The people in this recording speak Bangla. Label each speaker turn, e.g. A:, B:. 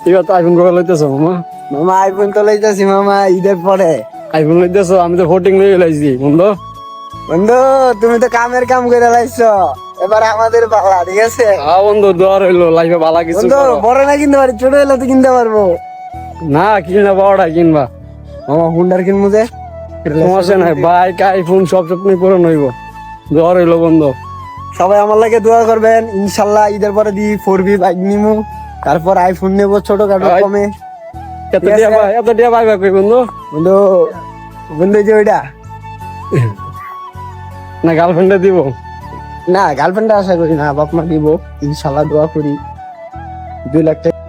A: এবার তো আইফোন কবে লইতেছো মামা?
B: মামা আইফোন তো লইতাছি মামা ঈদের পরে।
A: আইফোন লইতেছো, আমি তো হোটিং লই লাইছি বন্ধু।
B: বন্ধু তুমি তো কামের কাম করে লাইছো, এবার আমাদের পালা, ঠিক আছে?
A: হ্যাঁ বন্ধু, দোয়া রইলো লাইফে ভালো কিছু
B: বন্ধু
A: করো।
B: বড় না কিনতে পারি, ছোট হলে তো কিনতে পারবো।
A: না কিনা বড়টা কিনবা,
B: মামা হুন্ডার কিনবো যে।
A: সমস্যা নাই, বাইক আইফোন সব স্বপ্ন পূরণ হইব। দোয়া রইলো বন্ধু।
B: সবাই আমার লাগে দোয়া করবেন, ইনশাল্লাহ ঈদের পরে দি 4B বাইক নিমু, তারপর আইফোন নেবো ছোটখাটো
A: আই-
B: কমে।
A: এত
B: ঠিক
A: টিয়া
B: আছে?
A: এত টিয়া পাইবা কই বন্ধু?
B: বন্ধু বন্ধু এই যে ওইটা
A: না গার্লফ্রেন্ডে দিব?
B: না, গার্লফ্রেন্ড আশা করি না, বাপ মা দিব, ইনশাল্লাহ দোয়া করি 2 লাখ টাকা